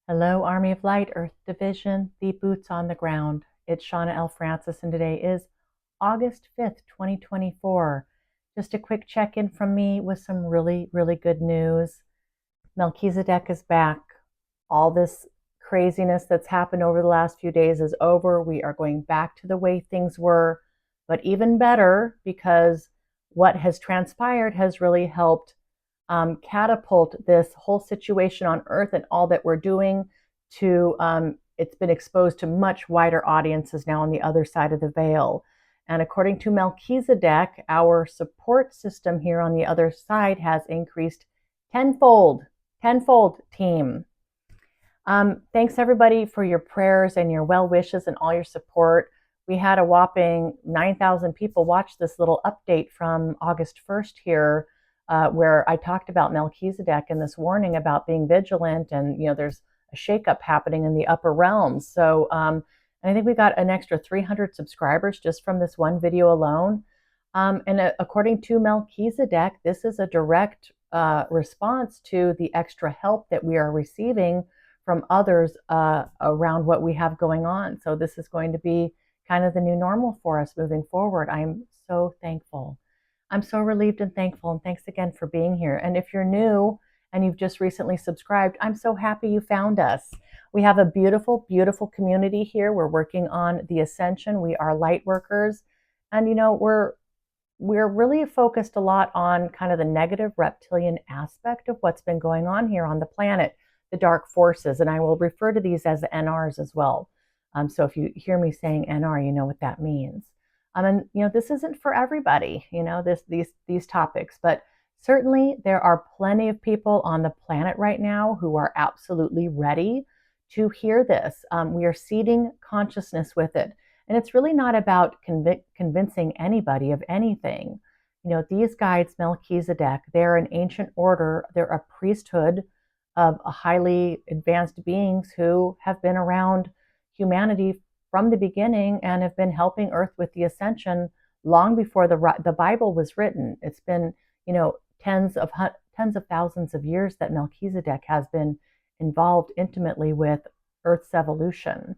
Hello, Army of Light, Earth Division, the boots on the ground. It's Shawna L. Francis, and today is August 5th, 2024. Just a quick check-in from me with some really, really good news. Melchizedek is back. All this craziness that's happened over the last few days is over. We are going back to the way things were, but even better because what has transpired has really helped catapult this whole situation on Earth and all that we're doing to, it's been exposed to much wider audiences now on the other side of the veil. And according to Melchizedek, our support system here on the other side has increased tenfold, team. Thanks everybody for your prayers and your well wishes and all your support. We had a whopping 9,000 people watch this little update from August 1st here, where I talked about Melchizedek and this warning about being vigilant, and there's a shakeup happening in the upper realms. So I think we got an extra 300 subscribers just from this one video alone. And according to Melchizedek, this is a direct response to the extra help that we are receiving from others around what we have going on. So this is going to be kind of the new normal for us moving forward. I'm so thankful. I'm so relieved and thankful, and thanks again for being here. And if you're new and you've just recently subscribed, I'm so happy you found us. We have a beautiful, beautiful community here. We're working on the ascension. We are light workers, and we're really focused a lot on kind of the negative reptilian aspect of what's been going on here on the planet, the dark forces, and I will refer to these as the NRs as well. So if you hear me saying NR, you know what that means. And this isn't for everybody, these topics, but certainly there are plenty of people on the planet right now who are absolutely ready to hear this. We are seeding consciousness with it. And it's really not about convincing anybody of anything. These guides, Melchizedek, they're an ancient order. They're a priesthood of highly advanced beings who have been around humanity from the beginning and have been helping Earth with the ascension long before the Bible was written. It's been, tens of thousands of years that Melchizedek has been involved intimately with Earth's evolution.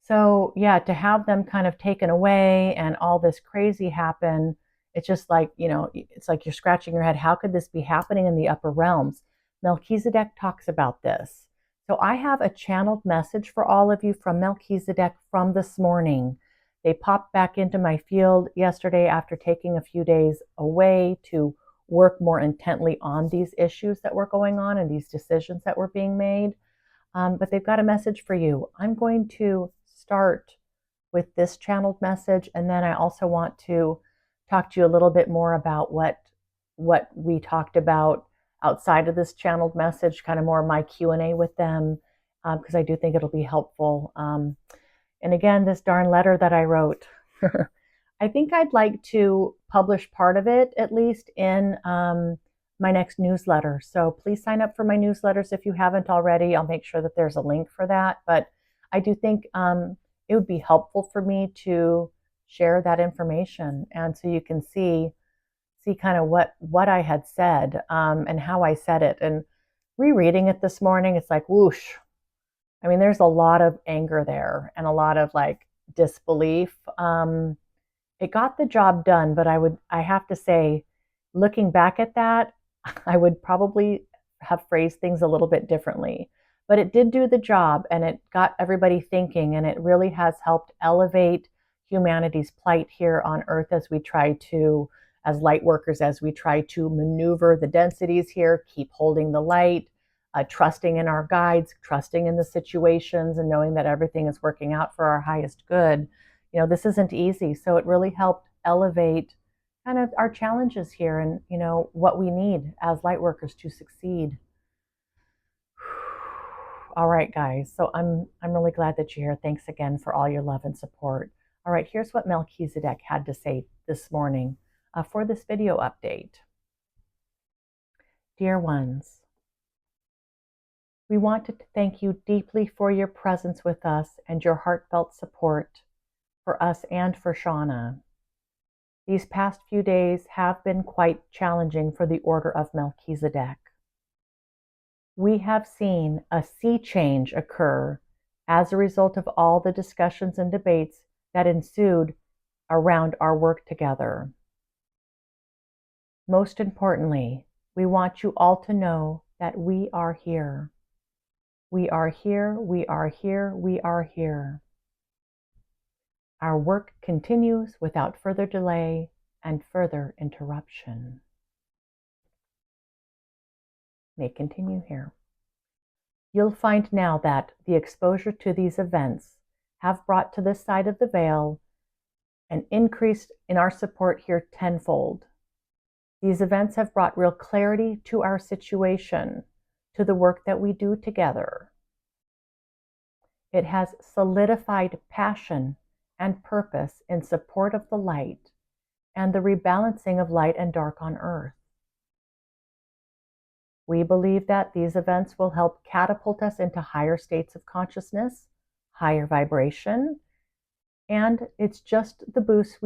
So yeah, to have them kind of taken away and all this crazy happen, it's just like, it's like you're scratching your head. How could this be happening in the upper realms? Melchizedek talks about this. So I have a channeled message for all of you from Melchizedek from this morning. They popped back into my field yesterday after taking a few days away to work more intently on these issues that were going on and these decisions that were being made. But they've got a message for you. I'm going to start with this channeled message, and then I also want to talk to you a little bit more about what we talked about outside of this channeled message, kind of more my Q&A with them, because I do think it'll be helpful. And again, this darn letter that I wrote, I think I'd like to publish part of it, at least, in my next newsletter. So please sign up for my newsletters if you haven't already. I'll make sure that there's a link for that. But I do think it would be helpful for me to share that information, and so you can see kind of what I had said and how I said it. And rereading it this morning, it's like whoosh. I mean, there's a lot of anger there and a lot of like disbelief. It got the job done, but I have to say, looking back at that, I would probably have phrased things a little bit differently. But it did do the job, and it got everybody thinking, and it really has helped elevate humanity's plight here on Earth as we try to, as light workers, as we try to maneuver the densities here, keep holding the light, trusting in our guides, trusting in the situations, and knowing that everything is working out for our highest good. This isn't easy. So it really helped elevate kind of our challenges here and, what we need as light workers to succeed. All right, guys. So I'm really glad that you're here. Thanks again for all your love and support. All right, here's what Melchizedek had to say this morning for this video update. Dear ones, we wanted to thank you deeply for your presence with us and your heartfelt support for us and for Shawna. These past few days have been quite challenging for the Order of Melchizedek. We have seen a sea change occur as a result of all the discussions and debates that ensued around our work together. Most importantly, we want you all to know that we are here. We are here, we are here, we are here. Our work continues without further delay and further interruption. May continue here. You'll find now that the exposure to these events have brought to this side of the veil an increase in our support here tenfold. These events have brought real clarity to our situation, to the work that we do together. It has solidified passion and purpose in support of the light and the rebalancing of light and dark on earth. We believe that these events will help catapult us into higher states of consciousness, higher vibration, and it's just the boost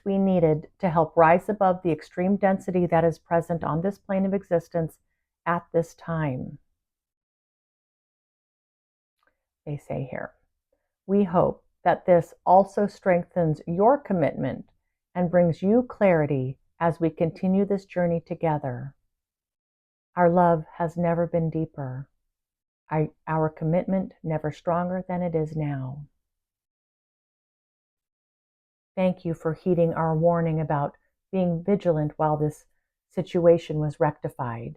we needed to help rise above the extreme density that is present on this plane of existence at this time. They say here, we hope that this also strengthens your commitment and brings you clarity as we continue this journey together. Our love has never been deeper. Our commitment never stronger than it is now. Thank you for heeding our warning about being vigilant while this situation was rectified.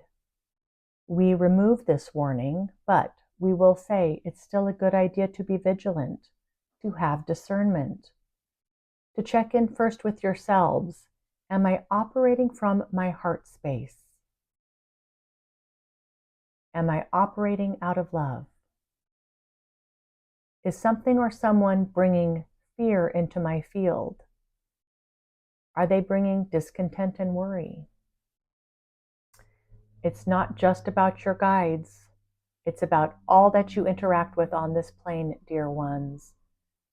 We remove this warning, but we will say it's still a good idea to be vigilant, to have discernment, to check in first with yourselves. Am I operating from my heart space? Am I operating out of love? Is something or someone bringing fear into my field? Are they bringing discontent and worry? It's not just about your guides. It's about all that you interact with on this plane, dear ones,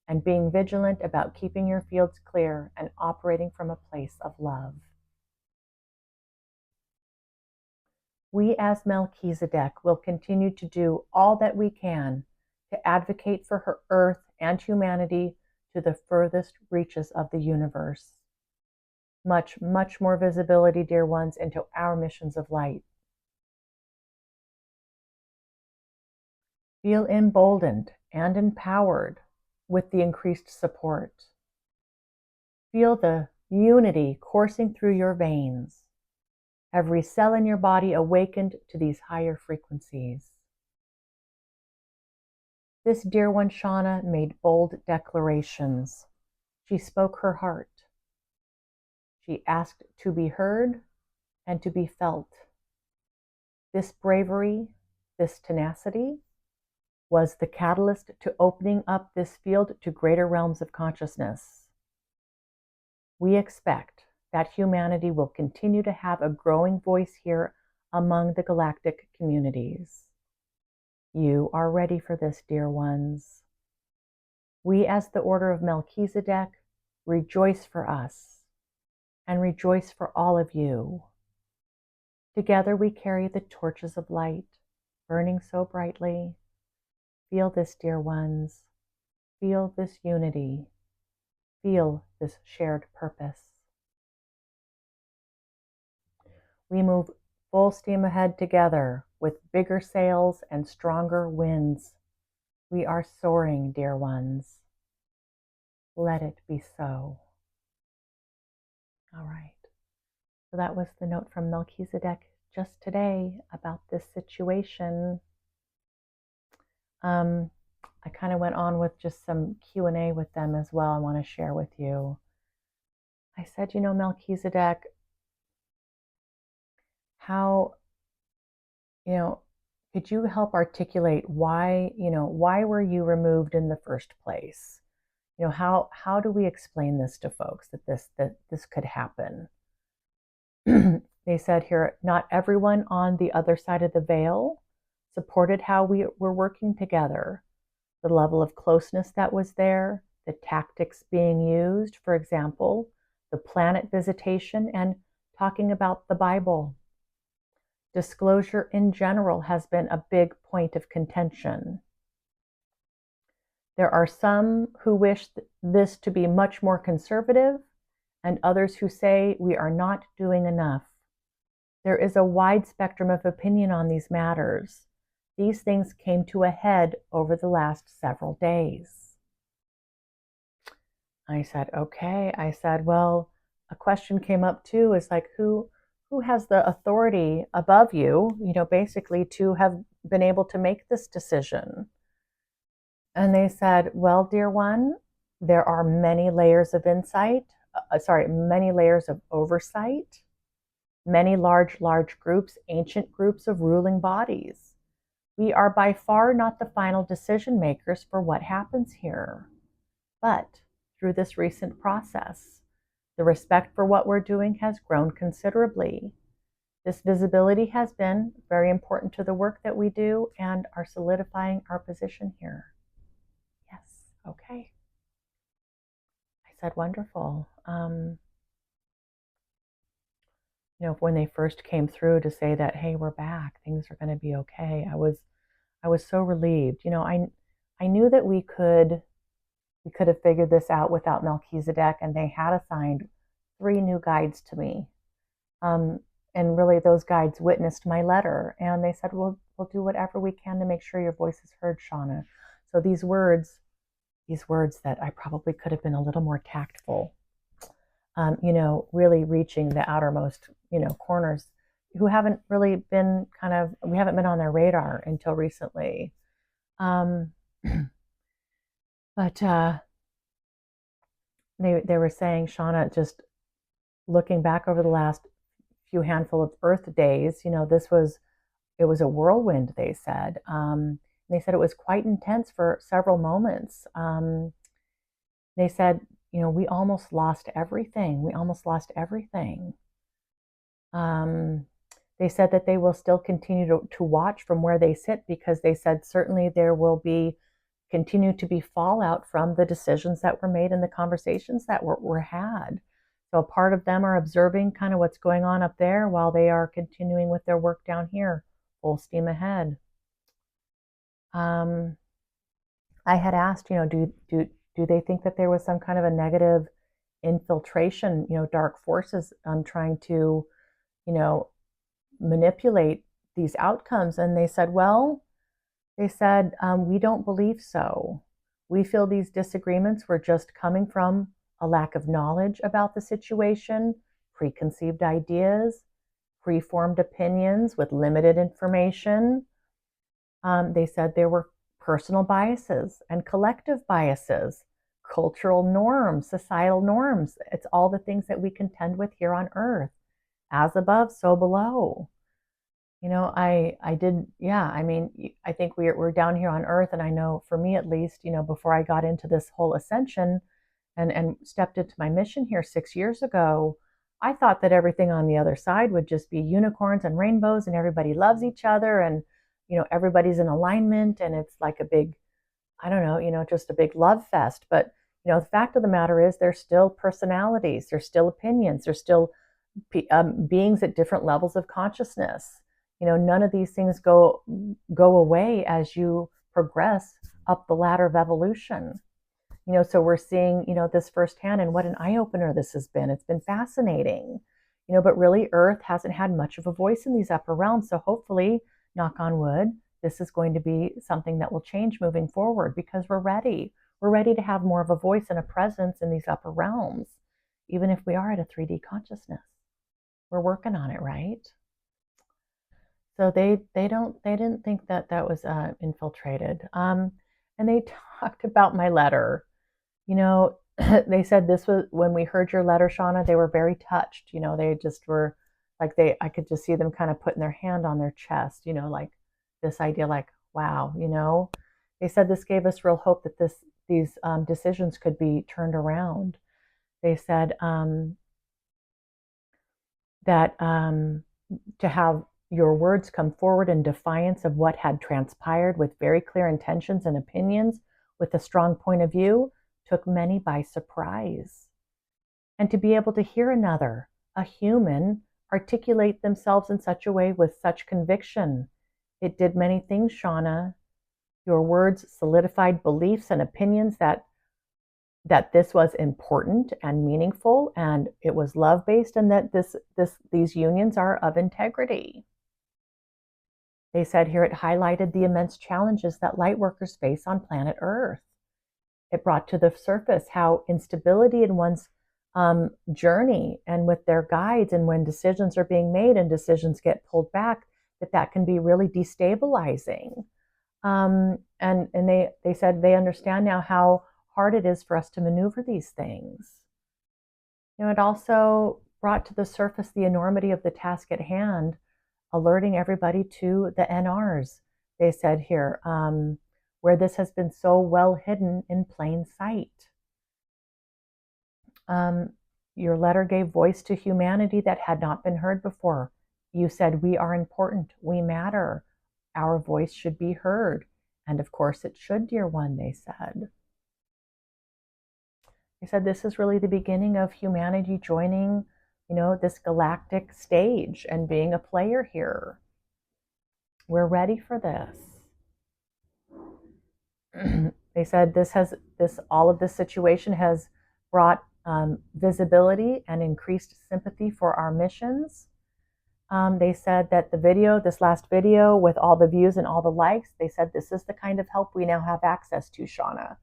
and being vigilant about keeping your fields clear and operating from a place of love. We as Melchizedek will continue to do all that we can to advocate for her earth and humanity to the furthest reaches of the universe. Much, much more visibility, dear ones, into our missions of light. Feel emboldened and empowered with the increased support. Feel the unity coursing through your veins. Every cell in your body awakened to these higher frequencies. This dear one, Shawna, made bold declarations. She spoke her heart. She asked to be heard and to be felt. This bravery, this tenacity, was the catalyst to opening up this field to greater realms of consciousness. We expect that humanity will continue to have a growing voice here among the galactic communities. You are ready for this, dear ones. We, as the Order of Melchizedek, rejoice for us and rejoice for all of you. Together we carry the torches of light, burning so brightly. Feel this, dear ones. Feel this unity. Feel this shared purpose. We move full steam ahead together with bigger sails and stronger winds. We are soaring, dear ones. Let it be so. All right. So that was the note from Melchizedek just today about this situation. I kind of went on with just some Q&A with them as well. I want to share with you. I said, Melchizedek, how, could you help articulate why were you removed in the first place? How do we explain this to folks that this could happen? They said here, not everyone on the other side of the veil supported how we were working together. The level of closeness that was there, the tactics being used, for example, the planet visitation and talking about the Bible. Disclosure in general has been a big point of contention. There are some who wish this to be much more conservative, and others who say we are not doing enough. There is a wide spectrum of opinion on these matters. These things came to a head over the last several days. I said, okay. I said, well, a question came up too, is like, who has the authority above you, basically to have been able to make this decision? And they said, well, dear one, there are many layers of many layers of oversight, many large groups, ancient groups of ruling bodies. We are by far not the final decision makers for what happens here. But through this recent process, the respect for what we're doing has grown considerably. This visibility has been very important to the work that we do and are solidifying our position here. Yes, okay. I said, wonderful. When they first came through to say that, hey, we're back, things are going to be okay, I was so relieved. I knew that we could have figured this out without Melchizedek, and they had assigned 3 new guides to me. And really, those guides witnessed my letter, and they said, we'll do whatever we can to make sure your voice is heard, Shawna. So these words that I probably could have been a little more tactful, really reaching the outermost, corners who haven't really been we haven't been on their radar until recently. But they were saying, Shawna, just looking back over the last few handful of Earth days, it was a whirlwind, they said. They said it was quite intense for several moments. They said, we almost lost everything. They said that they will still continue to watch from where they sit, because they said certainly there will continue to be fallout from the decisions that were made and the conversations that were had. So part of them are observing kind of what's going on up there while they are continuing with their work down here, full steam ahead. I had asked, do they think that there was some kind of a negative infiltration, dark forces trying to, manipulate these outcomes? And they said, we don't believe so. We feel these disagreements were just coming from a lack of knowledge about the situation, preconceived ideas, preformed opinions with limited information. They said there were personal biases and collective biases, cultural norms, societal norms. It's all the things that we contend with here on Earth. As above, so below. I think we're down here on Earth, and I know for me at least, before I got into this whole ascension and stepped into my mission here 6 years ago, I thought that everything on the other side would just be unicorns and rainbows, and everybody loves each other, and everybody's in alignment, and it's like a big, just a big love fest. But the fact of the matter is, there's still personalities, there's still opinions, there's still beings at different levels of consciousness. None of these things go away as you progress up the ladder of evolution. So we're seeing, this firsthand, and what an eye-opener this has been. It's been fascinating, but really Earth hasn't had much of a voice in these upper realms. So hopefully, knock on wood, this is going to be something that will change moving forward, because we're ready. We're ready to have more of a voice and a presence in these upper realms, even if we are at a 3D consciousness. We're working on it, right? So they didn't think that was infiltrated. And they talked about my letter. They said this was, when we heard your letter, Shawna, they were very touched. They just were like, I could just see them kind of putting their hand on their chest, like this idea, like, wow, they said this gave us real hope that these decisions could be turned around. They said that to have your words come forward in defiance of what had transpired, with very clear intentions and opinions, with a strong point of view, took many by surprise. And to be able to hear another, a human, articulate themselves in such a way with such conviction. It did many things, Shawna. Your words solidified beliefs and opinions that this was important and meaningful, and it was love-based, and that these unions are of integrity. They said here it highlighted the immense challenges that light workers face on planet Earth. It brought to the surface how instability in one's journey and with their guides, and when decisions are being made and decisions get pulled back, that can be really destabilizing. And they said they understand now how hard it is for us to maneuver these things. It also brought to the surface the enormity of the task at hand, alerting everybody to the NRs. They said here, where this has been so well hidden in plain sight. Your letter gave voice to humanity that had not been heard before. You said, we are important, we matter, our voice should be heard. And of course it should, dear one, they said. They said this is really the beginning of humanity joining, this galactic stage and being a player here. We're ready for this. They said all of this situation has brought visibility and increased sympathy for our missions. They said that this last video with all the views and all the likes, they said this is the kind of help we now have access to, Shawna.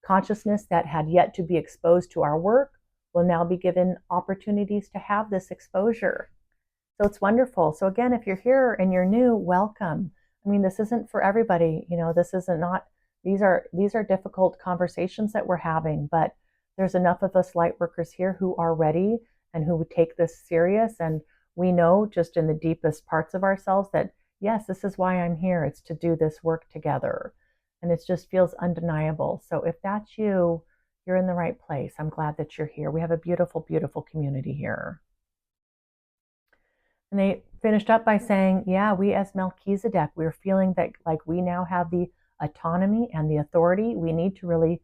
Consciousness that had yet to be exposed to our work will now be given opportunities to have this exposure. So it's wonderful. So again, if you're here and you're new, welcome. I mean, this isn't for everybody. These are difficult conversations that we're having, but there's enough of us light workers here who are ready and who would take this serious. And we know just in the deepest parts of ourselves that, yes, this is why I'm here. It's to do this work together. And it just feels undeniable. So if that's you, you're in the right place. I'm glad that you're here. We have a beautiful, beautiful community here. And they finished up by saying, yeah, we as Melchizedek, we're feeling that like we now have the autonomy and the authority. We need to really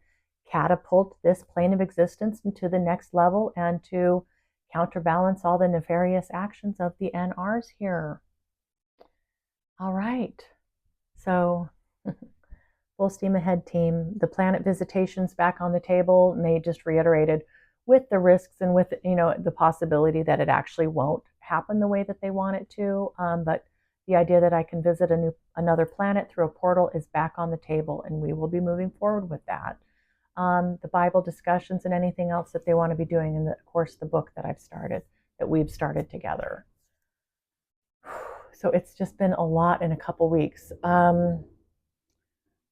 catapult this plane of existence into the next level and to counterbalance all the nefarious actions of the NRs here. All right. So full steam ahead, team. The planet visitation's back on the table, and they just reiterated with the risks and with the possibility that it actually won't happen the way that they want it to. But the idea that I can visit another planet through a portal is back on the table, and we will be moving forward with that. The Bible discussions and anything else that they want to be doing, and of course the book that we've started together. So it's just been a lot in a couple weeks.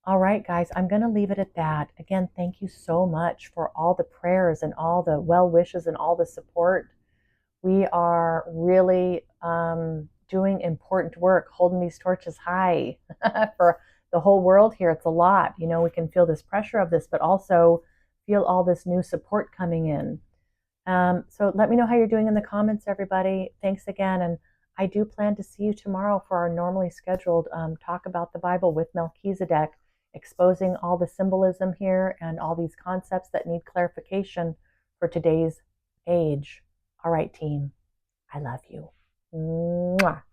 All right, guys, I'm going to leave it at that. Again, thank you so much for all the prayers and all the well wishes and all the support. We are really doing important work, holding these torches high for the whole world here. It's a lot. We can feel this pressure of this, but also feel all this new support coming in. So let me know how you're doing in the comments, everybody. Thanks again. And I do plan to see you tomorrow for our normally scheduled talk about the Bible with Melchizedek, exposing all the symbolism here and all these concepts that need clarification for today's age. All right, team. I love you. Mwah.